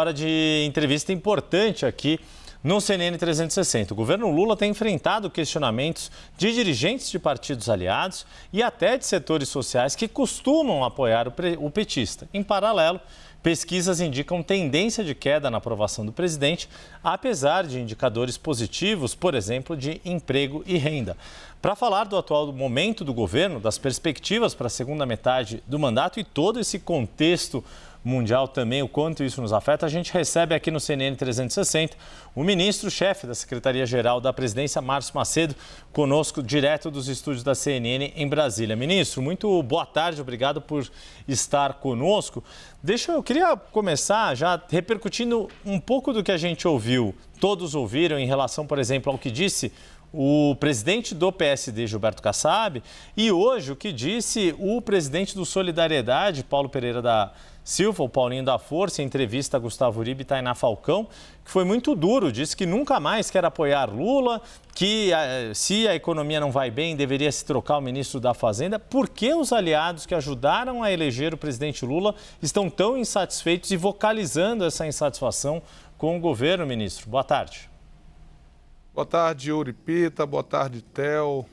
hora de entrevista importante aqui no CNN 360. O governo Lula tem enfrentado questionamentos de dirigentes de partidos aliados e até de setores sociais que costumam apoiar o petista. Em paralelo, pesquisas indicam tendência de queda na aprovação do presidente, apesar de indicadores positivos, por exemplo, de emprego e renda. Para falar do atual momento do governo, das perspectivas para a segunda metade do mandato e todo esse contexto mundial também, o quanto isso nos afeta, a gente recebe aqui no CNN 360 o ministro-chefe da Secretaria-Geral da Presidência, Márcio Macedo, conosco direto dos estúdios da CNN em Brasília. Ministro, muito boa tarde, obrigado por estar conosco. Eu queria começar já repercutindo um pouco do que a gente ouviu, todos ouviram em relação, por exemplo, ao que disse o presidente do PSD, Gilberto Kassab, e hoje o que disse o presidente do Solidariedade, Paulo Pereira da Silva, o Paulinho da Força, em entrevista a Gustavo Uribe e Tainá Falcão, que foi muito duro, disse que nunca mais quer apoiar Lula, que se a economia não vai bem, deveria se trocar o ministro da Fazenda. Por que os aliados que ajudaram a eleger o presidente Lula estão tão insatisfeitos e vocalizando essa insatisfação com o governo, ministro? Boa tarde. Boa tarde, Yuri Pita, boa tarde, Theo,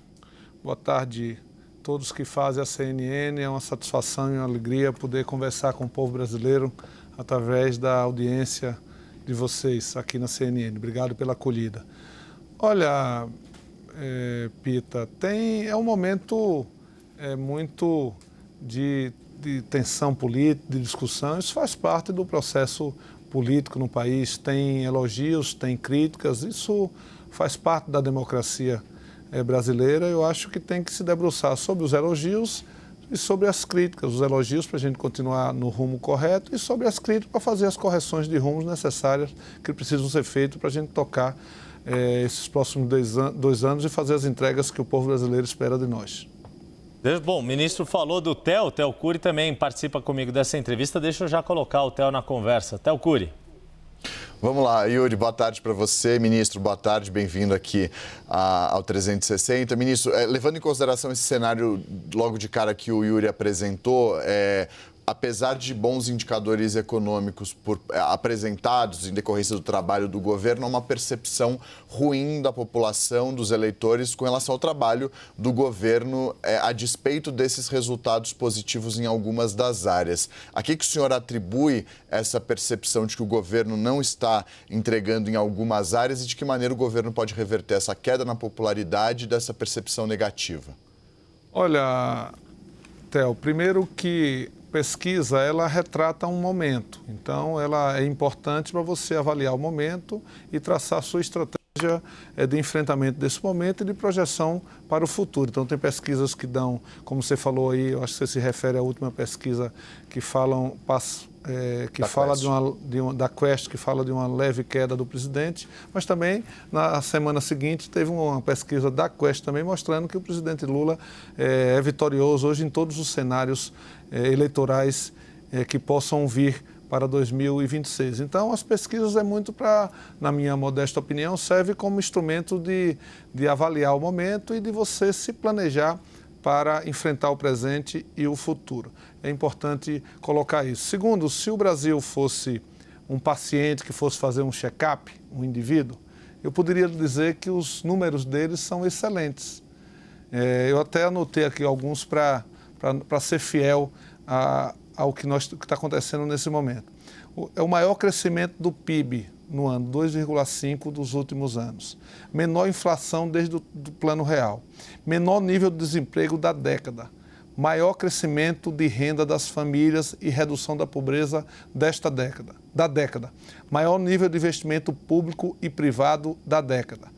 boa tarde todos que fazem a CNN. É uma satisfação e uma alegria poder conversar com o povo brasileiro através da audiência de vocês aqui na CNN. Obrigado pela acolhida. Olha, Pita, é um momento muito de tensão política, de discussão. Isso faz parte do processo político no país. Tem elogios, tem críticas, isso faz parte da democracia brasileira. Eu acho que tem que se debruçar sobre os elogios e sobre as críticas. Os elogios para a gente continuar no rumo correto e sobre as críticas para fazer as correções de rumos necessárias que precisam ser feitas para a gente tocar esses próximos 2 anos e fazer as entregas que o povo brasileiro espera de nós. Bom, o ministro falou do Theo Cury também participa comigo dessa entrevista. Deixa eu já colocar o Theo na conversa. Theo Cury. Vamos lá, Yuri, boa tarde para você. Ministro, boa tarde, bem-vindo aqui ao 360. Ministro, levando em consideração esse cenário logo de cara que o Yuri apresentou, apesar de bons indicadores econômicos apresentados em decorrência do trabalho do governo, há uma percepção ruim da população, dos eleitores, com relação ao trabalho do governo, a despeito desses resultados positivos em algumas das áreas. A que o senhor atribui essa percepção de que o governo não está entregando em algumas áreas e de que maneira o governo pode reverter essa queda na popularidade dessa percepção negativa? Olha, Theo, primeiro que pesquisa, ela retrata um momento. Então, ela é importante para você avaliar o momento e traçar a sua estratégia de enfrentamento desse momento e de projeção para o futuro. Então, tem pesquisas que dão, como você falou aí, eu acho que você se refere à última pesquisa que fala da Quest, que fala de uma leve queda do presidente, mas também na semana seguinte teve uma pesquisa da Quest também mostrando que o presidente Lula é vitorioso hoje em todos os cenários eleitorais que possam vir para 2026. Então, as pesquisas na minha modesta opinião, serve como instrumento de avaliar o momento e de você se planejar para enfrentar o presente e o futuro. É importante colocar isso. Segundo, se o Brasil fosse um paciente que fosse fazer um check-up, um indivíduo, eu poderia dizer que os números deles são excelentes. Eu até anotei aqui alguns para ser fiel ao que está acontecendo nesse momento. É o maior crescimento do PIB no ano, 2,5% dos últimos anos. Menor inflação desde o Plano Real. Menor nível de desemprego da década. Maior crescimento de renda das famílias e redução da pobreza da década. Maior nível de investimento público e privado da década.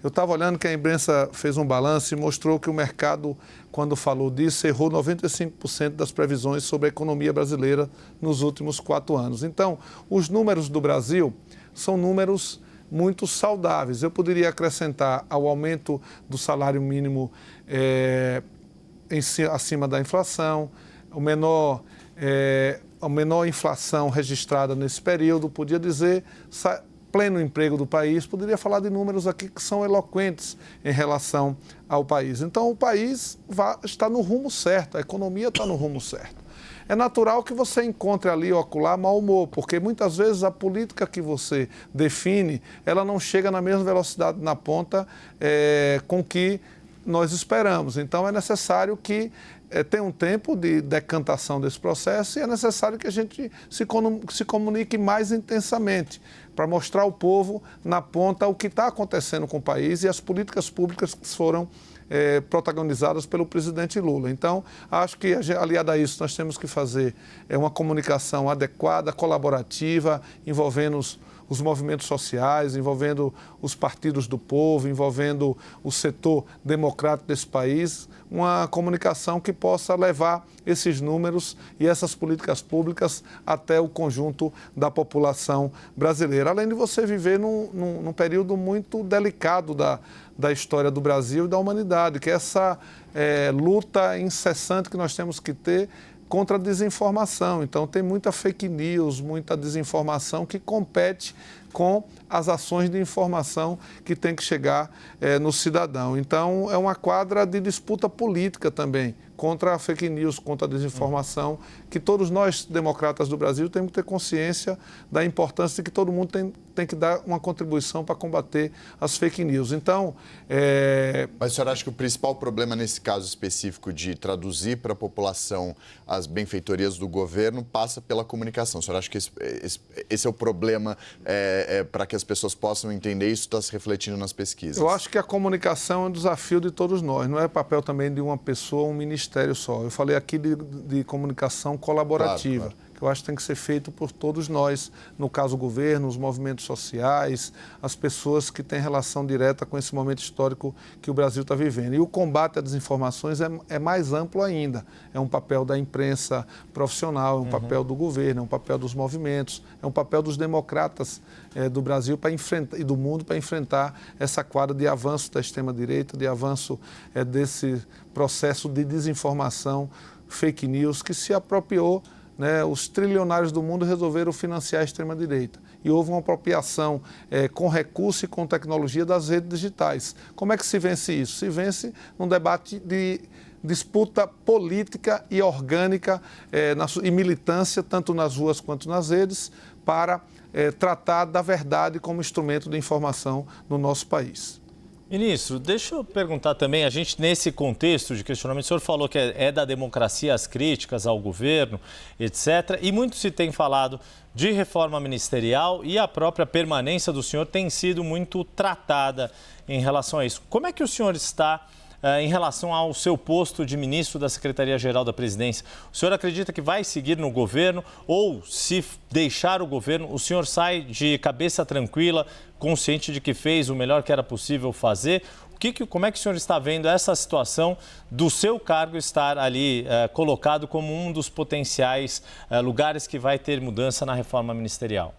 Eu estava olhando que a imprensa fez um balanço e mostrou que o mercado, quando falou disso, errou 95% das previsões sobre a economia brasileira nos últimos 4 anos. Então, os números do Brasil são números muito saudáveis. Eu poderia acrescentar ao aumento do salário mínimo acima da inflação, a menor inflação registrada nesse período, podia dizer pleno emprego do país, poderia falar de números aqui que são eloquentes em relação ao país. Então, o país está no rumo certo, a economia está no rumo certo. é natural que você encontre ali ou acolá mau humor, porque muitas vezes a política que você define, ela não chega na mesma velocidade na ponta com que nós esperamos. Então, é necessário que tenha um tempo de decantação desse processo e é necessário que a gente se comunique mais intensamente para mostrar ao povo na ponta o que está acontecendo com o país e as políticas públicas que foram protagonizadas pelo presidente Lula. Então, acho que, aliado a isso, nós temos que fazer uma comunicação adequada, colaborativa, envolvendo os movimentos sociais, envolvendo os partidos do povo, envolvendo o setor democrático desse país, uma comunicação que possa levar esses números e essas políticas públicas até o conjunto da população brasileira. Além de você viver num período muito delicado da história do Brasil e da humanidade, que é essa luta incessante que nós temos que ter contra a desinformação. Então, tem muita fake news, muita desinformação que compete com as ações de informação que tem que chegar no cidadão. Então, é uma quadra de disputa política também, contra a fake news, contra a desinformação, que todos nós, democratas do Brasil, temos que ter consciência da importância de que todo mundo tem que dar uma contribuição para combater as fake news. Então, Mas o senhor acha que o principal problema nesse caso específico de traduzir para a população as benfeitorias do governo passa pela comunicação? O senhor acha que esse é o problema para que as pessoas possam entender isso está se refletindo nas pesquisas? Eu acho que a comunicação é um desafio de todos nós, não é papel também de uma pessoa, um ministério só. Eu falei aqui de comunicação colaborativa, claro. Que eu acho que tem que ser feito por todos nós, no caso o governo, os movimentos sociais, as pessoas que têm relação direta com esse momento histórico que o Brasil está vivendo. E o combate às desinformações é mais amplo ainda. É um papel da imprensa profissional, é um papel do governo, é um papel dos movimentos, é um papel dos democratas do Brasil e do mundo para enfrentar essa quadra de avanço da extrema-direita, de avanço desse processo de desinformação, fake news, que se apropriou. Os trilionários do mundo resolveram financiar a extrema-direita. E houve uma apropriação com recurso e com tecnologia das redes digitais. Como é que se vence isso? Se vence num debate de disputa política e orgânica e militância, tanto nas ruas quanto nas redes, para tratar da verdade como instrumento de informação no nosso país. Ministro, deixa eu perguntar também, a gente nesse contexto de questionamento, o senhor falou que é da democracia as críticas ao governo, etc. E muito se tem falado de reforma ministerial e a própria permanência do senhor tem sido muito tratada em relação a isso. Como é que o senhor está em relação ao seu posto de ministro da Secretaria-Geral da Presidência? O senhor acredita que vai seguir no governo ou, se deixar o governo, o senhor sai de cabeça tranquila, consciente de que fez o melhor que era possível fazer? Como é que o senhor está vendo essa situação do seu cargo estar ali colocado como um dos potenciais lugares que vai ter mudança na reforma ministerial?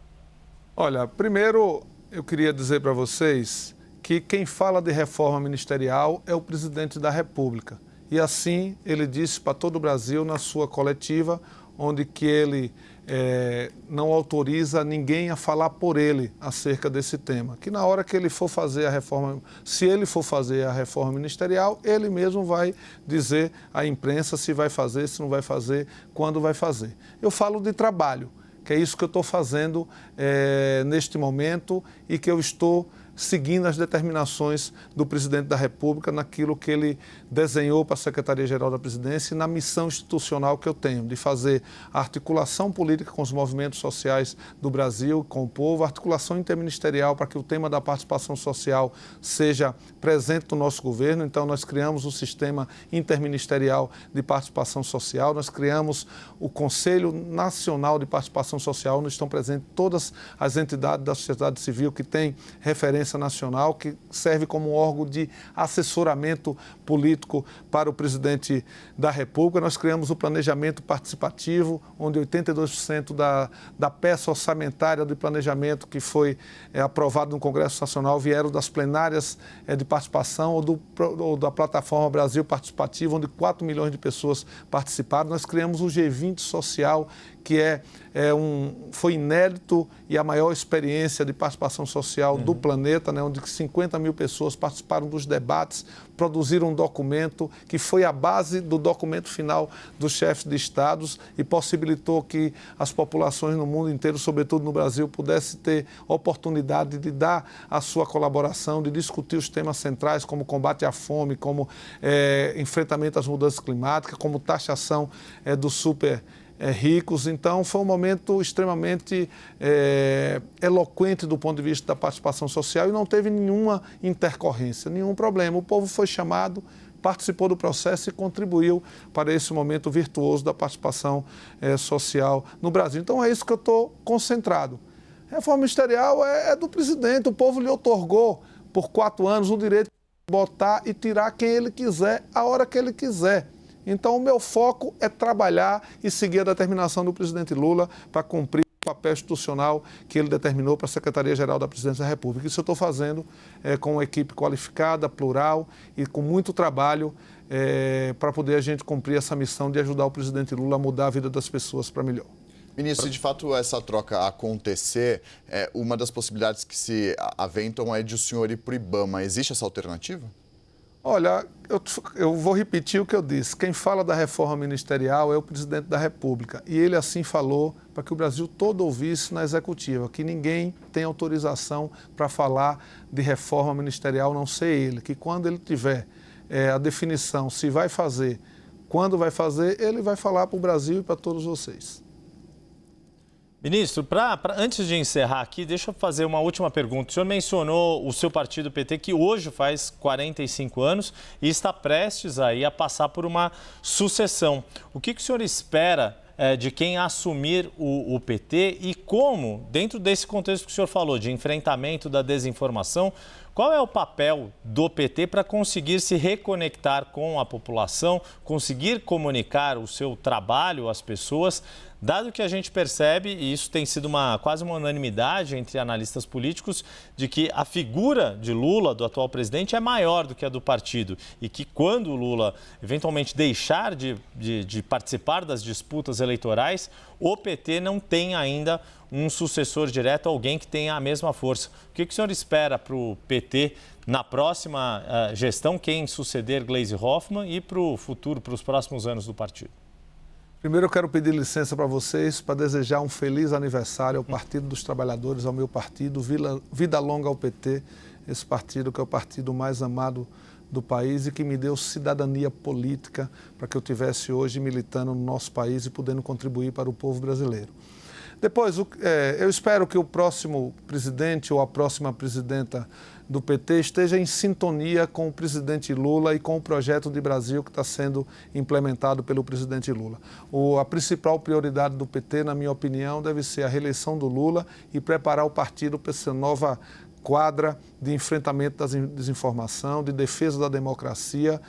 Olha, primeiro eu queria dizer para vocês que quem fala de reforma ministerial é o presidente da República. E assim ele disse para todo o Brasil na sua coletiva, onde que ele não autoriza ninguém a falar por ele acerca desse tema. Que na hora que ele for fazer a reforma, se ele for fazer a reforma ministerial, ele mesmo vai dizer à imprensa se vai fazer, se não vai fazer, quando vai fazer. Eu falo de trabalho, que é isso que eu estou fazendo neste momento e que eu estou seguindo as determinações do presidente da República naquilo que ele desenhou para a Secretaria-Geral da Presidência e na missão institucional que eu tenho, de fazer a articulação política com os movimentos sociais do Brasil, com o povo, a articulação interministerial para que o tema da participação social seja presente no nosso governo. Então, nós criamos o sistema interministerial de participação social, nós criamos o Conselho Nacional de Participação Social, onde estão presentes todas as entidades da sociedade civil que têm referência nacional, que serve como um órgão de assessoramento político para o presidente da República. Nós criamos o planejamento participativo, onde 82% da peça orçamentária de planejamento que foi aprovado no Congresso Nacional vieram das plenárias de participação ou da plataforma Brasil Participativo, onde 4 milhões de pessoas participaram. Nós criamos o G20 Social, que foi inédito e a maior experiência de participação social do planeta, né, onde 50 mil pessoas participaram dos debates, produziram um documento que foi a base do documento final dos chefes de estados e possibilitou que as populações no mundo inteiro, sobretudo no Brasil, pudessem ter oportunidade de dar a sua colaboração, de discutir os temas centrais como combate à fome, como enfrentamento às mudanças climáticas, como taxação dos super ricos. Então, foi um momento extremamente eloquente do ponto de vista da participação social e não teve nenhuma intercorrência, nenhum problema. O povo foi chamado, participou do processo e contribuiu para esse momento virtuoso da participação social no Brasil. Então, é isso que eu estou concentrado. Reforma ministerial é do presidente, o povo lhe outorgou por 4 anos o direito de botar e tirar quem ele quiser, a hora que ele quiser. Então, o meu foco é trabalhar e seguir a determinação do presidente Lula para cumprir o papel institucional que ele determinou para a Secretaria-Geral da Presidência da República. Isso eu estou fazendo com uma equipe qualificada, plural e com muito trabalho para poder a gente cumprir essa missão de ajudar o presidente Lula a mudar a vida das pessoas para melhor. Ministro, se de fato essa troca acontecer, uma das possibilidades que se aventam é de o senhor ir para o IBAMA. Existe essa alternativa? Olha, eu vou repetir o que eu disse. Quem fala da reforma ministerial é o presidente da República. E ele assim falou para que o Brasil todo ouvisse na executiva, que ninguém tem autorização para falar de reforma ministerial, não ser ele. Que quando ele tiver a definição se vai fazer, quando vai fazer, ele vai falar para o Brasil e para todos vocês. Ministro, antes de encerrar aqui, deixa eu fazer uma última pergunta. O senhor mencionou o seu partido PT, que hoje faz 45 anos e está prestes aí a passar por uma sucessão. O que o senhor espera de quem assumir o PT e como, dentro desse contexto que o senhor falou, de enfrentamento da desinformação, qual é o papel do PT para conseguir se reconectar com a população, conseguir comunicar o seu trabalho às pessoas, dado que a gente percebe, e isso tem sido quase uma unanimidade entre analistas políticos, de que a figura de Lula, do atual presidente, é maior do que a do partido e que quando o Lula eventualmente deixar de participar das disputas eleitorais, o PT não tem ainda um sucessor direto, alguém que tenha a mesma força. O que o senhor espera para o PT na próxima gestão, quem suceder Gleisi Hoffmann e para o futuro, para os próximos anos do partido? Primeiro eu quero pedir licença para vocês para desejar um feliz aniversário ao Partido dos Trabalhadores, ao meu partido, vida longa ao PT, esse partido que é o partido mais amado do país e que me deu cidadania política para que eu estivesse hoje militando no nosso país e podendo contribuir para o povo brasileiro. Depois, eu espero que o próximo presidente ou a próxima presidenta do PT esteja em sintonia com o presidente Lula e com o projeto de Brasil que está sendo implementado pelo presidente Lula. A principal prioridade do PT, na minha opinião, deve ser a reeleição do Lula e preparar o partido para essa nova quadra de enfrentamento da desinformação, de defesa da democracia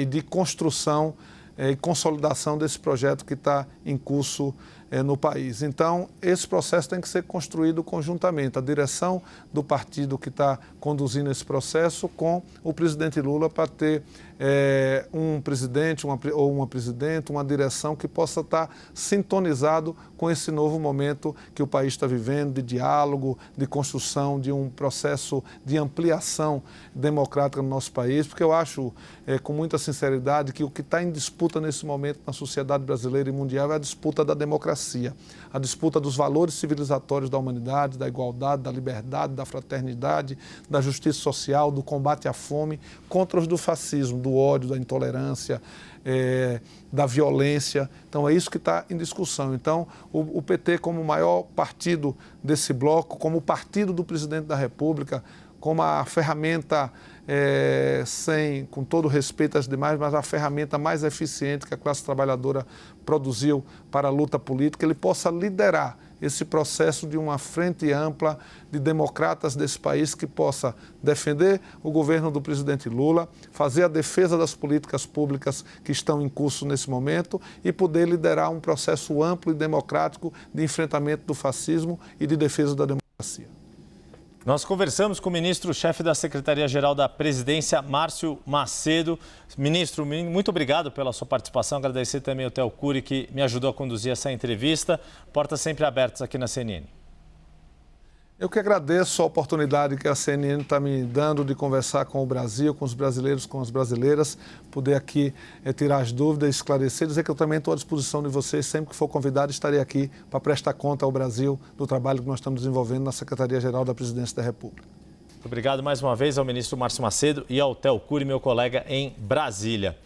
e de construção e consolidação desse projeto que está em curso no país. Então, esse processo tem que ser construído conjuntamente, a direção do partido que está conduzindo esse processo com o presidente Lula para ter um presidente ou uma presidente, uma direção que possa estar sintonizado com esse novo momento que o país está vivendo, de diálogo, de construção de um processo de ampliação democrática no nosso país, porque eu acho, com muita sinceridade, que o que está em disputa nesse momento na sociedade brasileira e mundial é a disputa da democracia, a disputa dos valores civilizatórios da humanidade, da igualdade, da liberdade, da fraternidade, da justiça social, do combate à fome, contra os do fascismo, do ódio, da intolerância, da violência. Então, é isso que está em discussão. Então, o PT, como o maior partido desse bloco, como o partido do presidente da República, como a ferramenta, com todo respeito às demais, mas a ferramenta mais eficiente que a classe trabalhadora produziu para a luta política, ele possa liderar esse processo de uma frente ampla de democratas desse país que possa defender o governo do presidente Lula, fazer a defesa das políticas públicas que estão em curso nesse momento e poder liderar um processo amplo e democrático de enfrentamento do fascismo e de defesa da democracia. Nós conversamos com o ministro-chefe da Secretaria-Geral da Presidência, Márcio Macedo. Ministro, muito obrigado pela sua participação. Agradecer também ao Theo Cury, que me ajudou a conduzir essa entrevista. Portas sempre abertas aqui na CNN. Eu que agradeço a oportunidade que a CNN está me dando de conversar com o Brasil, com os brasileiros, com as brasileiras, poder aqui tirar as dúvidas, esclarecer, dizer que eu também estou à disposição de vocês, sempre que for convidado, estarei aqui para prestar conta ao Brasil do trabalho que nós estamos desenvolvendo na Secretaria-Geral da Presidência da República. Muito obrigado mais uma vez ao ministro Márcio Macedo e ao Theo Cury, meu colega em Brasília.